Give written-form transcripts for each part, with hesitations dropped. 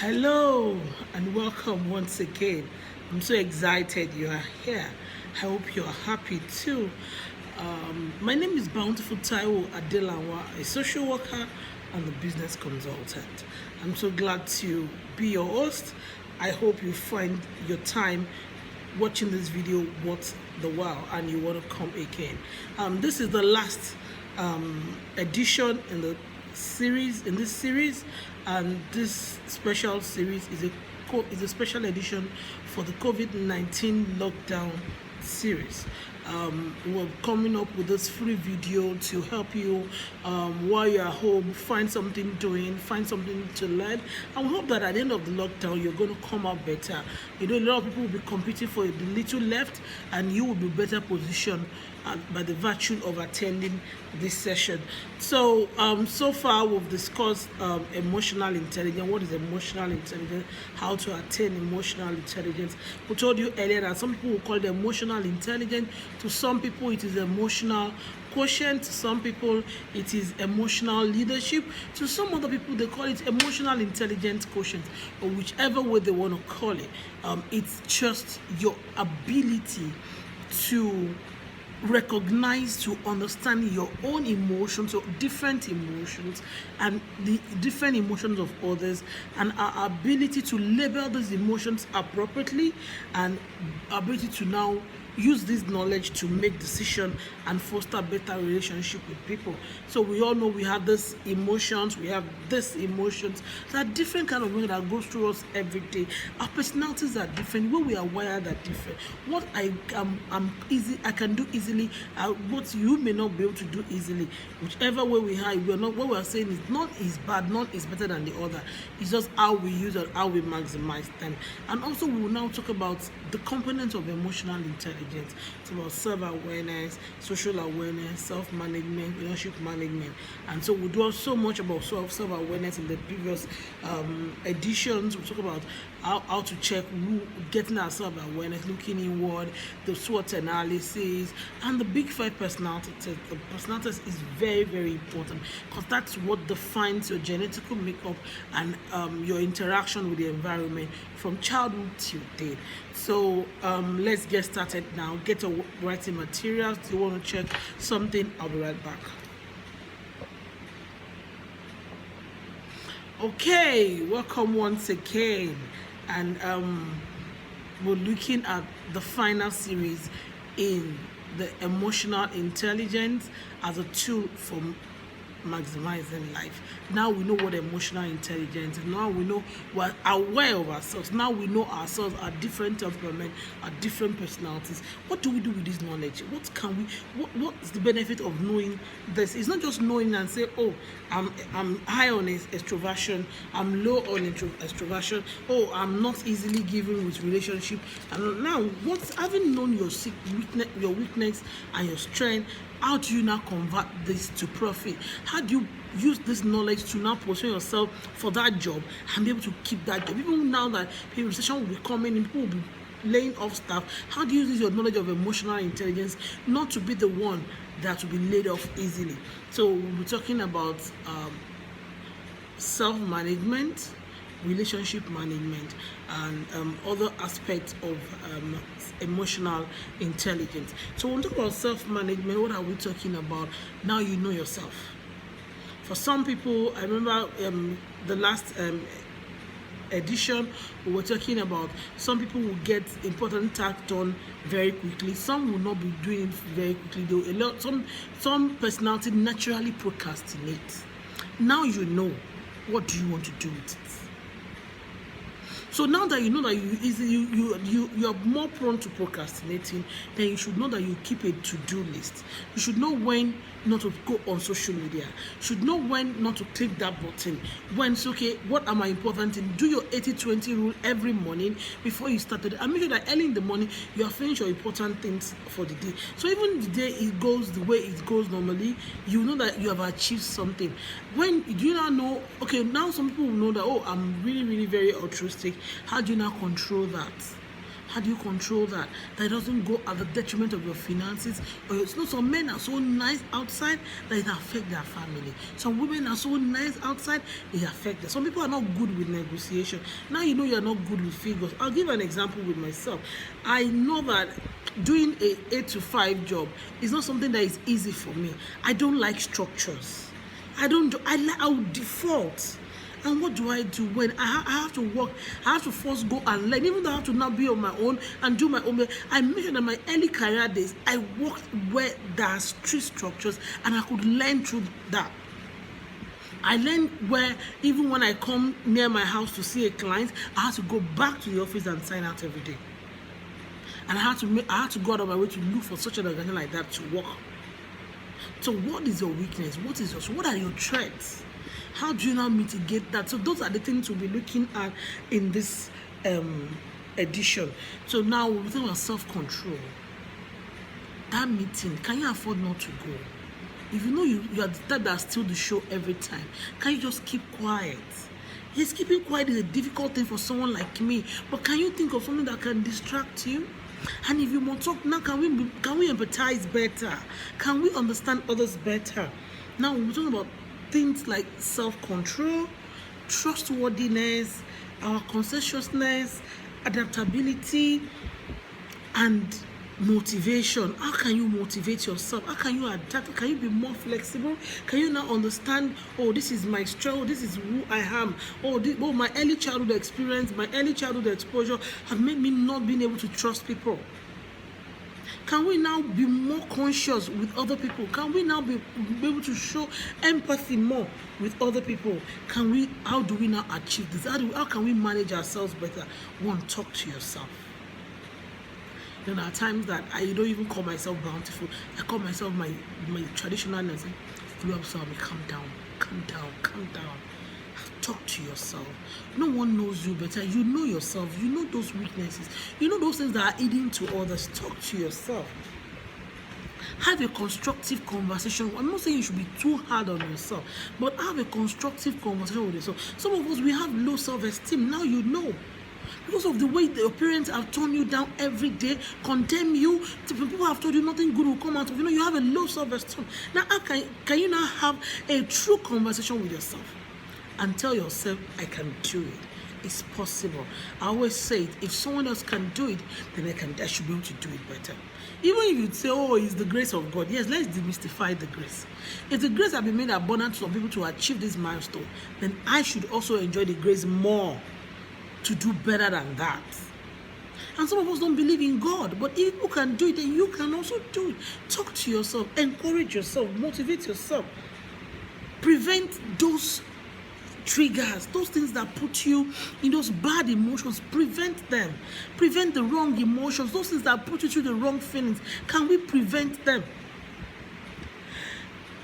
Hello and welcome once again. I'm so excited you are here. I hope you are happy too. My name is Bountiful Taiwo-Adelanwa, a social worker and a business consultant. I'm so glad to be your host. I hope you find your time watching this video worth the while and you want to come again. This is the last edition in this series, and this special series is a special edition for the COVID-19 lockdown series. We're coming up with this free video to help you while you're at home find something doing, find something to learn. And we hope that at the end of the lockdown you're going to come out better. You know, a lot of people will be competing for the little left, and you will be better positioned by the virtue of attending this session. So so far we've discussed emotional intelligence. What is emotional intelligence? How to attain emotional intelligence. We told you earlier that some people will call it emotional intelligence. To some people it is emotional quotient. To some people it is emotional leadership. To some other people they call it emotional intelligence quotient, or whichever way they want to call it. It's just your ability to recognize, to understand your own emotions, or different emotions, and the different emotions of others, and our ability to label these emotions appropriately, and ability to now use this knowledge to make decisions and foster better relationship with people. So we all know we have these emotions, there are different kind of emotions that goes through us every day. Our personalities are different, where we are wired are different. What I can do easily, what you may not be able to do easily. Whichever way we are, what we are saying is none is bad, none is better than the other. It's just how we use and how we maximize them. And also we will now talk about the components of emotional intelligence. It's about self-awareness, social awareness, self-management, relationship management. And so we do so much about self-awareness in the previous editions. We talk about how to check getting our self-awareness, looking inward, the SWOT analysis, and the big 5 personality test. The personality test is very, very important, because that's what defines your genetical makeup and your interaction with the environment from childhood till date. So let's get started now. Get your writing materials. If you want to check something, I'll be right back. Okay, welcome once again, and we're looking at the final series in the emotional intelligence as a tool for maximizing life. Now we know what emotional intelligence is. Now we know we're aware of ourselves. Now we know ourselves, our different temperament, our different personalities. What do we do with this knowledge? What's the benefit of knowing this? It's not just knowing and say, oh, I'm high on extroversion, I'm low on extroversion, oh, I'm not easily given with relationship. And now, having known your weakness and your strength, how do you now convert this to profit? How do you use this knowledge to now position yourself for that job and be able to keep that job? Even now that recession will be coming in, people will be laying off staff. How do you use your knowledge of emotional intelligence not to be the one that will be laid off easily? So we'll be talking about self-management, relationship management, and other aspects of emotional intelligence. So when we talk about self-management, what are we talking about? Now you know yourself. For some people, I remember the last edition, we were talking about some people will get important tasks done very quickly. Some will not be doing it very quickly. Though some personality naturally procrastinate. Now you know, what do you want to do with it? So now that you know that you are more prone to procrastinating, then you should know that you keep a to-do list. You should know when not to go on social media. You should know when not to click that button. When it's okay, what am I important in? Do your 80-20 rule every morning before you start the day. And make sure that early in the morning you have finished your important things for the day. So even the day it goes the way it goes normally, you know that you have achieved something. When do you now know, okay, now some people will know that, oh, I'm really, really very altruistic. How do you now control that? How do you control that? That it doesn't go at the detriment of your finances. Or it's not, some men are so nice outside that it affects their family. Some women are so nice outside, it affects them. Some people are not good with negotiation. Now you know you're not good with figures. I'll give an example with myself. I know that doing a 8 to 5 job is not something that is easy for me. I don't like structures. I would default. And what do I do when I have to work? I have to first go and learn. Even though I have to now be on my own and do my own way, I make sure that my early career days, I worked where there's strict structures and I could learn through that. I learned where even when I come near my house to see a client, I have to go back to the office and sign out every day. And I had to go out of my way to look for such an organization like that to work. So what is your weakness? What are your threats? How do you now mitigate that? So those are the things we'll be looking at in this edition. So now we're talking about self-control. That meeting, can you afford not to go? If you know you are the type that steals the show every time, can you just keep quiet? Yes, keeping quiet is a difficult thing for someone like me, but can you think of something that can distract you? And if you want to talk now, can we empathize better? Can we understand others better? Now we're talking about things like self-control, trustworthiness, our conscientiousness, adaptability, and motivation. How can you motivate yourself? How can you adapt? How can you be more flexible? Can you now understand, oh, this is my struggle, this is who I am. Oh, my early childhood experience, my early childhood exposure have made me not being able to trust people. Can we now be more conscious with other people? Can we now be able to show empathy more with other people? How do we now achieve this? How can we manage ourselves better? One, talk to yourself. There are times that I don't even call myself bountiful. I call myself my traditional name. Calm down. Talk to yourself. No one knows you better. You know yourself. You know those weaknesses. You know those things that are eating to others. Talk to yourself. Have a constructive conversation. I'm not saying you should be too hard on yourself, but have a constructive conversation with yourself. Some of us, we have low self-esteem. Now you know. Because of the way your parents have torn you down every day, condemn you, people have told you nothing good will come out of you. You have a low self-esteem. Now, how can you now have a true conversation with yourself and tell yourself, I can do it? It's possible. I always say it, if someone else can do it, then I should be able to do it better. Even if you say, oh, it's the grace of God. Yes, let's demystify the grace. If the grace has been made abundant to some people to achieve this milestone, then I should also enjoy the grace more to do better than that. And some of us don't believe in God, but if you can do it, then you can also do it. Talk to yourself, encourage yourself, motivate yourself. Prevent those triggers, those things that put you in those bad emotions. Prevent them. Prevent the wrong emotions, those things that put you through the wrong feelings. Can we prevent them?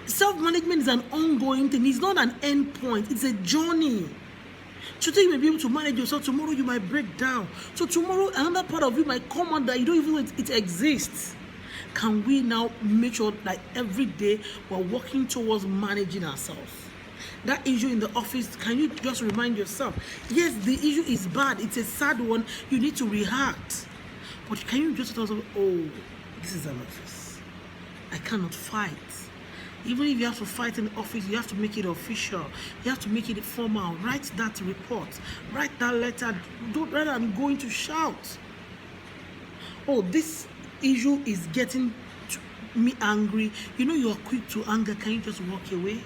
Self-management is an ongoing thing. It's not an end point. It's a journey. Today you may be able to manage yourself. Tomorrow you might break down. So tomorrow another part of you might come out that you don't even know it exists. Can we now make sure that every day we're working towards managing ourselves? That issue in the office, can you just remind yourself, yes, the issue is bad. It's a sad one. You need to react. But can you just tell yourself, oh, this is an office. I cannot fight. Even if you have to fight in the office, you have to make it official. You have to make it formal. Write that report. Write that letter. Rather than going to shout. Oh, this issue is getting me angry. You know you are quick to anger. Can you just walk away?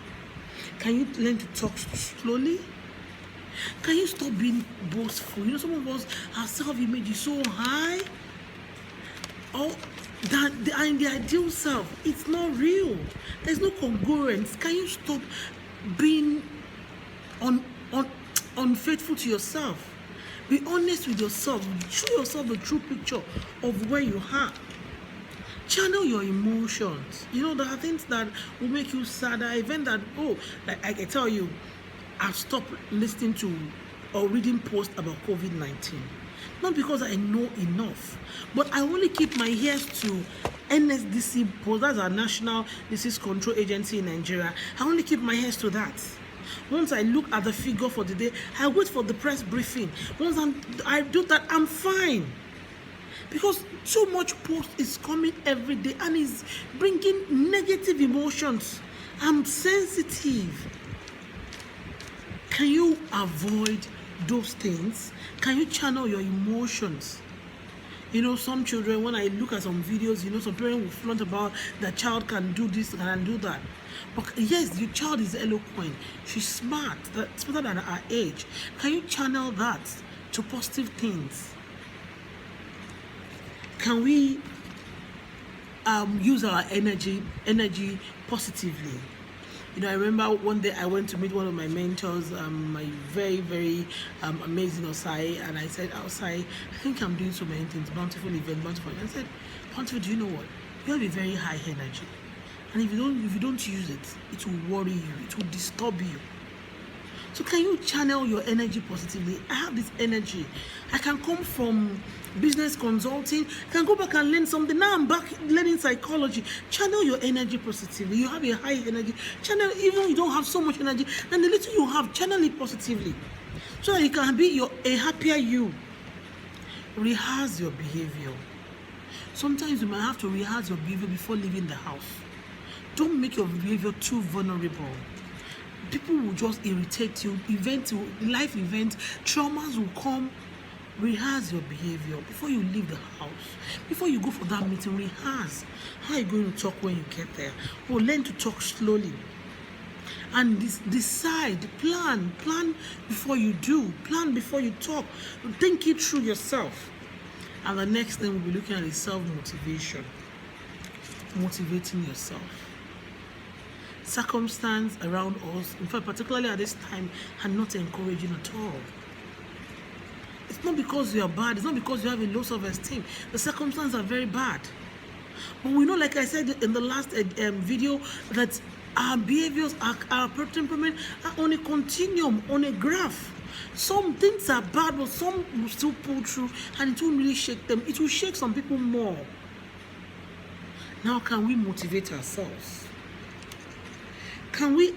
Can you learn to talk slowly? Can you stop being boastful? You know, some of us, our self-image is so high. Oh, that the ideal self, it's not real. There's no congruence. Can you stop being unfaithful to yourself? Be honest with yourself. Show yourself the true picture of where you are. Channel your emotions. You know, there are things that will make you sad. Event that, oh, like I can tell you, I've stopped listening to or reading posts about COVID-19. Not because I know enough, but I only keep my ears to NSDC post. That's our National Disease Control Agency in Nigeria. I only keep my ears to that. Once I look at the figure for the day, I wait for the press briefing. Once I do that, I'm fine. because too much post is coming every day and is bringing negative emotions. I'm sensitive. Can you avoid those things? Can you channel your emotions? Some children, when I look at some videos, some parents will flaunt about their child can do this and do that. But yes, your child is eloquent. She's smart. That's smarter than her age. Can you channel that to positive things? Can we use our energy positively? I remember one day I went to meet one of my mentors, my very, very amazing Osai, and I said, Osai, I think I'm doing so many things, bountiful event, bountiful. And I said, bountiful, do you know what? You have a very high energy. And if you don't use it, it will worry you, it will disturb you. So can you channel your energy positively? I have this energy. I can come from business consulting, I can go back and learn something. Now I'm back learning psychology. Channel your energy positively. You have a high energy. Channel, even you don't have so much energy, then the little you have, channel it positively. So that you can be a happier you. Rehearse your behavior. Sometimes you might have to rehearse your behavior before leaving the house. Don't make your behavior too vulnerable. People will just irritate you. Life events, traumas will come. Rehearse your behavior before you leave the house. Before you go for that meeting, rehearse. How are you going to talk when you get there? Or learn to talk slowly. And decide, plan before you do. Plan before you talk. Think it through yourself. And the next thing we'll be looking at is self-motivation. Motivating yourself. Circumstance around us, in fact, particularly at this time, are not encouraging at all. It's not because you are bad. It's not because you have a low self-esteem. The circumstances are very bad. But we know, like I said in the last video, that our behaviors, our temperament are on a continuum, on a graph. Some things are bad, but some will still pull through, and it won't really shake them. It will shake some people more. Now, can we motivate ourselves? Can we,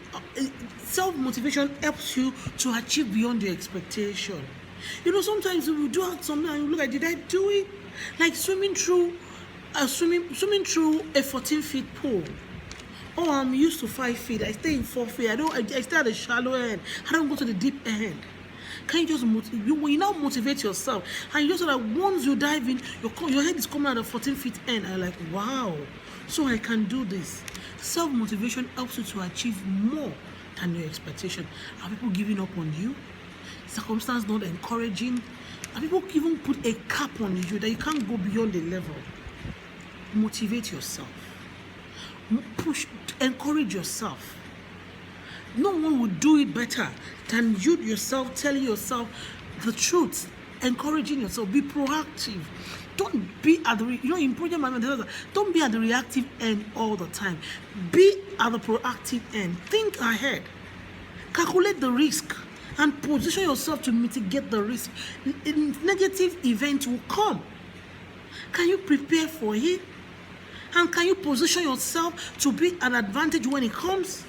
self-motivation helps you to achieve beyond your expectation. Sometimes you will do something and you look like, did I do it? Like swimming through a 14-feet pool. Oh, I'm used to 5 feet. I stay in 4 feet. I stay at the shallow end. I don't go to the deep end. Can you just when you now motivate yourself, and you just so that once you dive in, your head is coming at the 14-feet end, and you're like, wow, so I can do this. Self-motivation helps you to achieve more than your expectation. Are people giving up on you? Circumstance not encouraging? Are people even put a cap on you that you can't go beyond the level? Motivate yourself. Encourage yourself. No one will do it better than you yourself telling yourself the truth, encouraging yourself. Be proactive. Don't be at the in project management. Don't be at the reactive end all the time. Be at the proactive end. Think ahead. Calculate the risk and position yourself to mitigate the risk. Negative event will come. Can you prepare for it? And can you position yourself to be an advantage when it comes?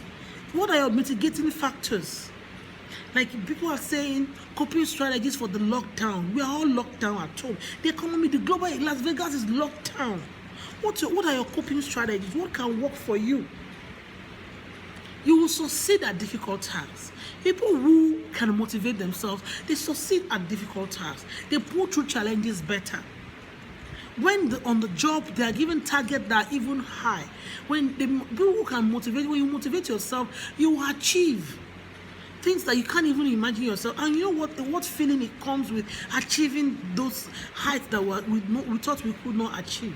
What are your mitigating factors? Like people are saying, coping strategies for the lockdown. We are all locked down at home. The economy, the global, Las Vegas is locked down. What are your coping strategies? What can work for you? You will succeed at difficult tasks. People who can motivate themselves, they succeed at difficult tasks. They pull through challenges better. When on the job, they are given targets that are even high. When the people who can motivate, when you motivate yourself, you will achieve things that you can't even imagine yourself. And you know what feeling it comes with achieving those heights that we thought we could not achieve.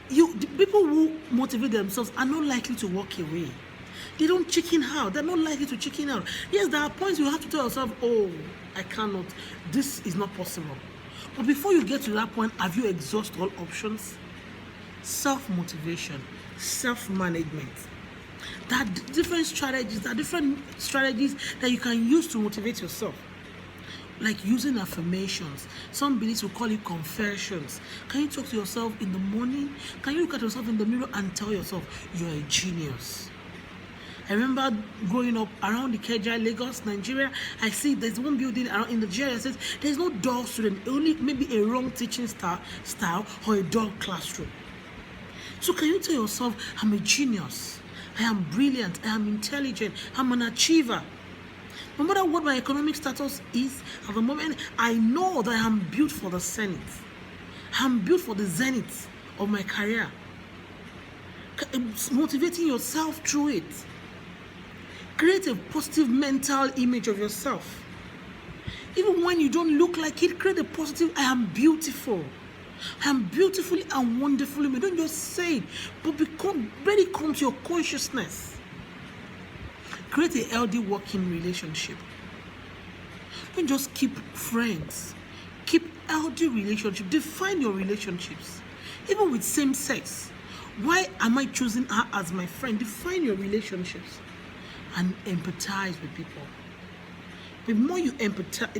The people who motivate themselves are not likely to walk away. They don't chicken out. They're not likely to chicken out. Yes, there are points you have to tell yourself, oh, I cannot. This is not possible. But before you get to that point, have you exhausted all options? Self-motivation, self-management. There are different strategies. There are different strategies that you can use to motivate yourself. Like using affirmations. Some beliefs will call it confessions. Can you talk to yourself in the morning? Can you look at yourself in the mirror and tell yourself, you're a genius? I remember growing up around the Keja, Lagos, Nigeria. I see there's one building around in Nigeria that says there's no dull student, only maybe a wrong teaching style or a dull classroom. So can you tell yourself, I'm a genius, I am brilliant, I am intelligent, I'm an achiever. No matter what my economic status is at the moment, I know that I'm built for the zenith. I'm built for the zenith of my career. Motivating yourself through it. Create a positive mental image of yourself. Even when you don't look like it, create a positive, I am beautiful. I am beautifully and wonderfully made. Don't just say it, but really come to your consciousness. Create a healthy working relationship. Don't just keep friends. Keep healthy relationships. Define your relationships. Even with same sex. Why am I choosing her as my friend? Define your relationships and empathize with people. The more you empathize,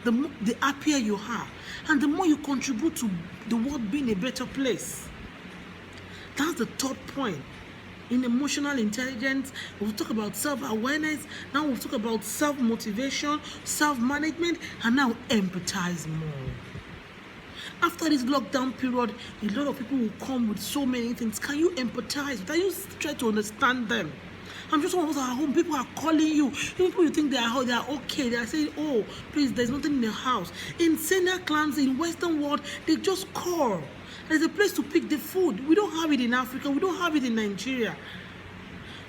the happier you are, and the more you contribute to the world being a better place. That's the third point. In emotional intelligence, we'll talk about self-awareness. Now we'll talk about self-motivation, self-management, and now empathize more. After this lockdown period, a lot of people will come with so many things. Can you empathize? Can you try to understand them? I'm just one of those at home. People are calling you. People you think they are okay. They are saying, oh, please, there's nothing in the house. In senior clans, in Western world, they just call. There's a place to pick the food. We don't have it in Africa. We don't have it in Nigeria.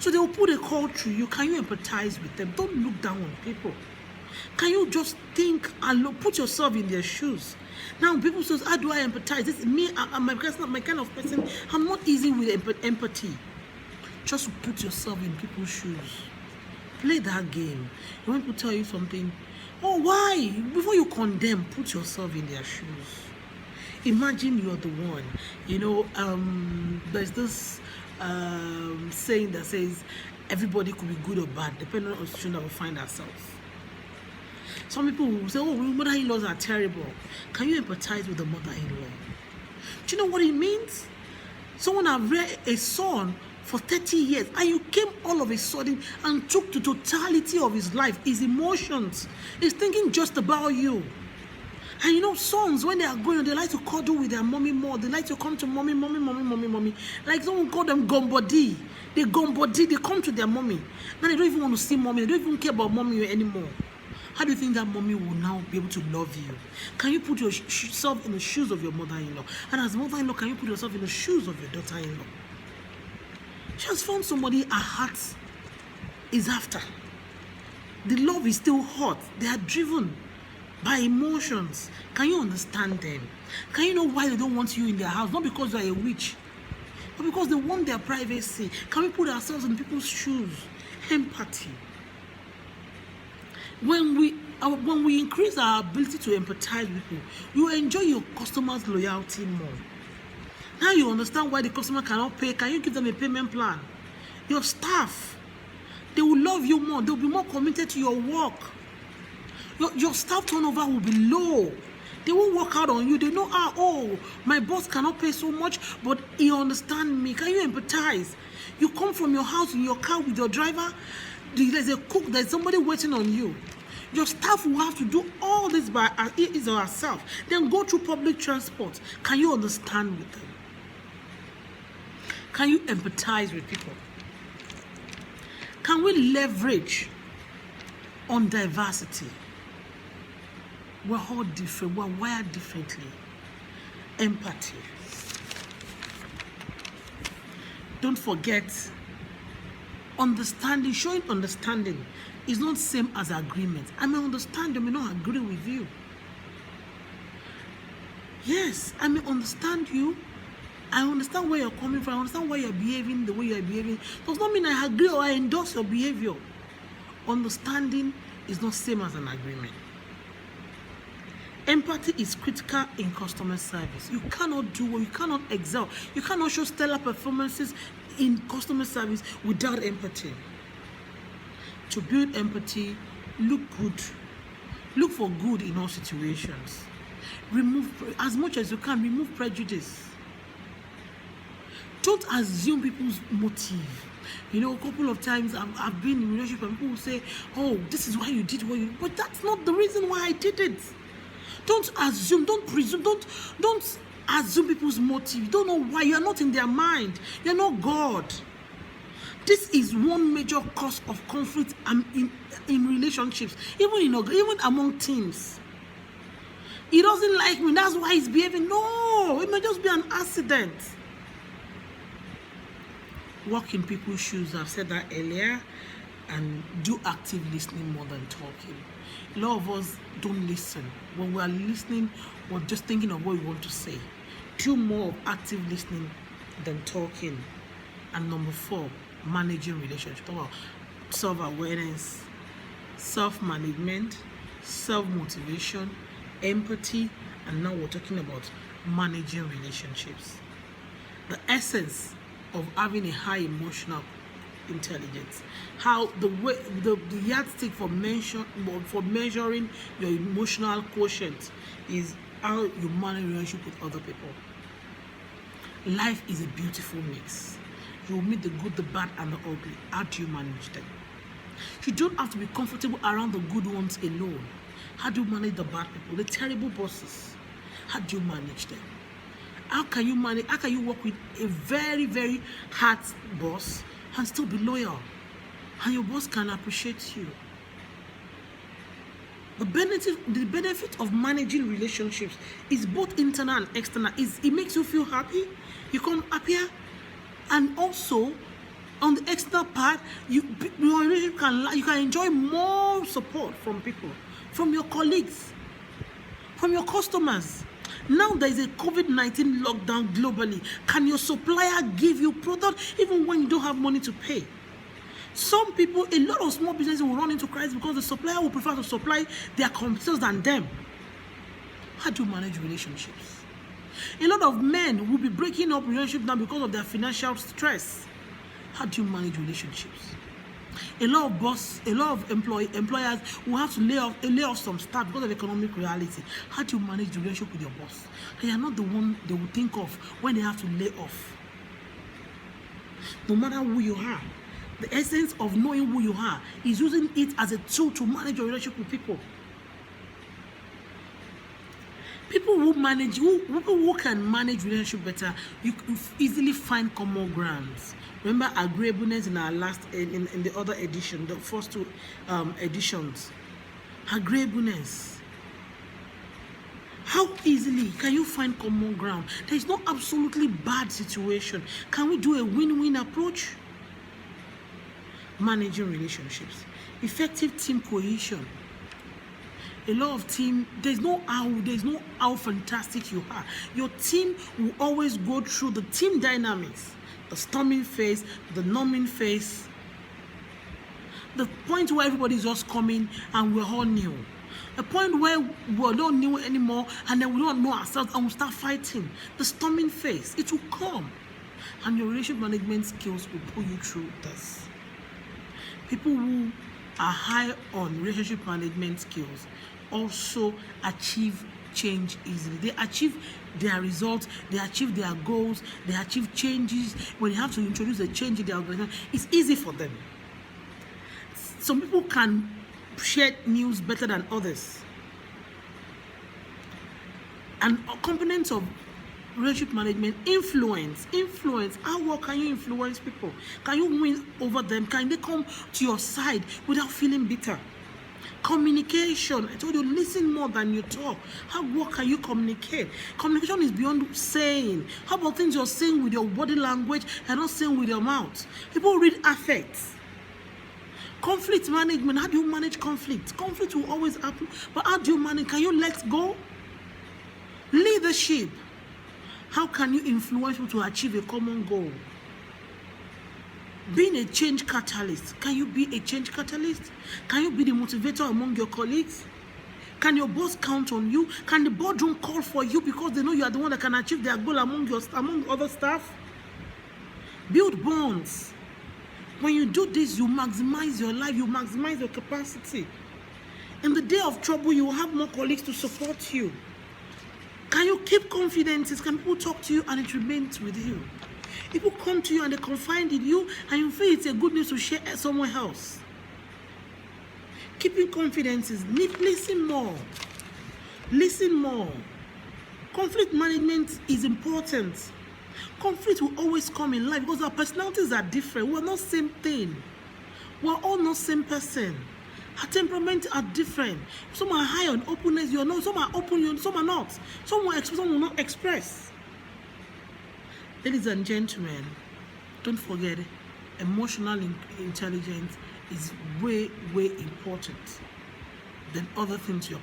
So they will put a call through you. Can you empathize with them? Don't look down on people. Can you just think and put yourself in their shoes? Now people say, how do I empathize? This is me. I'm my kind of person. I'm not easy with empathy. Just put yourself in people's shoes. Play that game. You want to tell you something? Oh, why? Before you condemn, put yourself in their shoes. Imagine you're the one. You know, there's this saying that says everybody could be good or bad depending on the situation that we find ourselves. Some people will say, oh, mother-in-laws are terrible. Can you empathize with the mother-in-law? Do you know what it means? Someone has reared a son for 30 years and you came all of a sudden and took the totality of his life, his emotions. He's thinking just about you. And you know, sons, when they are going, they like to cuddle with their mommy more. They like to come to mommy. Like someone call them gombody. They gombody, they come to their mommy. Now they don't even want to see mommy. They don't even care about mommy anymore. How do you think that mommy will now be able to love you? Can you put yourself in the shoes of your mother-in-law? And as mother-in-law, can you put yourself in the shoes of your daughter-in-law? She has found somebody her heart is after. The love is still hot. They are driven by emotions. Can you understand them? Can you know why they don't want you in their house? Not because you are a witch, but because they want their privacy. Can we put ourselves in people's shoes? Empathy. When we increase our ability to empathize with people, you enjoy your customers' loyalty more. Now you understand why the customer cannot pay. Can you give them a payment plan? Your staff, they will love you more. They'll be more committed to your work. Your staff turnover will be low. They won't work out on you. They know, oh, my boss cannot pay so much, but he understands me. Can you empathize? You come from your house in your car with your driver. There's a cook. There's somebody waiting on you. Your staff will have to do all this by his or herself. Then go through public transport. Can you understand with them? Can you empathize with people? Can we leverage on diversity? We're all different. We're wired differently. Empathy. Don't forget, understanding, showing understanding is not the same as agreement. I may understand, I may not agree with you. Yes, I may understand you. I understand where you're coming from. I understand why you're behaving the way you're behaving. Does not mean I agree or I endorse your behavior. Understanding is not the same as an agreement. Empathy is critical in customer service. You cannot do, you cannot excel. You cannot show stellar performances in customer service without empathy. To build empathy, look good. Look for good in all situations. Remove, as much as you can, remove prejudice. Don't assume people's motive. You know, a couple of times I've been in a relationship and people will say, oh, this is why you did what you did. But that's not the reason why I did it. Don't assume, don't presume, don't assume people's motive. You don't know why. You're not in their mind. You're not God. This is one major cause of conflict in relationships, even among teams. He doesn't like me, that's why he's behaving. No, it may just be an accident. Walk in people's shoes, I've said that earlier, and do active listening more than talking. A lot of us don't listen. When we are listening, we're just thinking of what we want to say. Do more of active listening than talking. And number 4, managing relationships. Talk about self-awareness, self-management, self-motivation, empathy, and now we're talking about managing relationships. The essence of having a high emotional intelligence. How the yardstick for measuring your emotional quotient is how you manage relationship with other people. Life is a beautiful mix. You will meet the good, the bad, and the ugly. How do you manage them? You don't have to be comfortable around the good ones alone. How do you manage the bad people, the terrible bosses? How do you manage them? How can you work with a very, very hard boss and still be loyal? And your boss can appreciate you. The benefit of managing relationships is both internal and external. It makes you feel happy. You come happier. And also, on the external part, your relationship you can enjoy more support from people, from your colleagues, from your customers. Now there is a COVID-19 lockdown globally. Can your supplier give you product even when you don't have money to pay? Some people, a lot of small businesses will run into crisis because the supplier will prefer to supply their competitors than them. How do you manage relationships? A lot of men will be breaking up relationships now because of their financial stress. How do you manage relationships? A lot of employers will have to lay off some staff because of economic reality. How do you manage the relationship with your boss? And you're not the one they will think of when they have to lay off. No matter who you are, the essence of knowing who you are is using it as a tool to manage your relationship with people. People who can manage relationship better, you easily find common grounds. Remember agreeableness in our in the other edition, the first 2 editions. Agreeableness. How easily can you find common ground? There is no absolutely bad situation. Can we do a win-win approach? Managing relationships. Effective team cohesion. A lot of team, there's no how fantastic you are. Your team will always go through the team dynamics, the storming phase, the numbing phase, the point where everybody's just coming and we're all new, a point where we're not new anymore and then we don't know ourselves and we start fighting. The storming phase, it will come, and your relationship management skills will pull you through this. People who are high on relationship management skills also achieve change easily. They achieve their results, they achieve their goals, they achieve changes. When you have to introduce a change in their organization, it's easy for them. Some people can share news better than others. And components of relationship management, influence. How well can you influence people? Can you win over them? Can they come to your side without feeling bitter? Communication. I told you, listen more than you talk. How well can you communicate? Communication is beyond saying. How about things you're saying with your body language and not saying with your mouth? People read affects. Conflict management. How do you manage conflict? Conflict will always happen, but how do you manage? Can you let go? Leadership. How can you influence people to achieve a common goal? Being a change catalyst. Can you be a change catalyst? Can you be the motivator among your colleagues? Can your boss count on you? Can the boardroom call for you because they know you are the one that can achieve their goal among other staff? Build bonds. When you do this, you maximize your life, you maximize your capacity. In the day of trouble, you will have more colleagues to support you. Can you keep confidences? Can people talk to you and it remains with you? People come to you and they confide in you, and you feel it's a good news to share somewhere else. Keeping confidence is listen more. Listen more. Conflict management is important. Conflict will always come in life because our personalities are different. We're not same thing. We're all not same person. Our temperaments are different. Some are high on openness, you are not. Some are open, some are not. Some will express, some will not express. Ladies and gentlemen, don't forget, emotional intelligence is way important than other things you're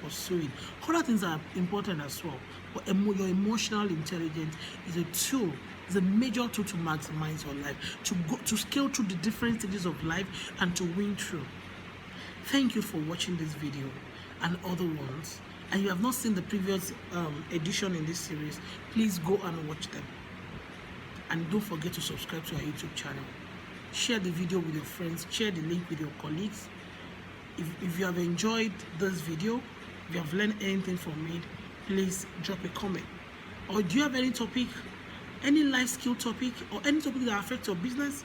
pursuing. Other things are important as well, but your emotional intelligence is a tool, is a major tool to maximize your life, to scale through the different stages of life and to win through. Thank you for watching this video and other ones. And you have not seen the previous edition in this series, please go and watch them. And don't forget to subscribe to our YouTube channel. Share the video with your friends, share the link with your colleagues. If you have enjoyed this video, if you have learned anything from it, please drop a comment. Or do you have any topic, any life skill topic, or any topic that affects your business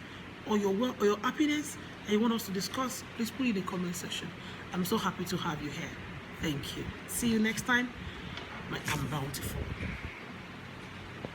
or your work or your happiness and you want us to discuss, please put it in the comment section. I'm so happy to have you here. Thank you. See you next time. I'm Bountiful.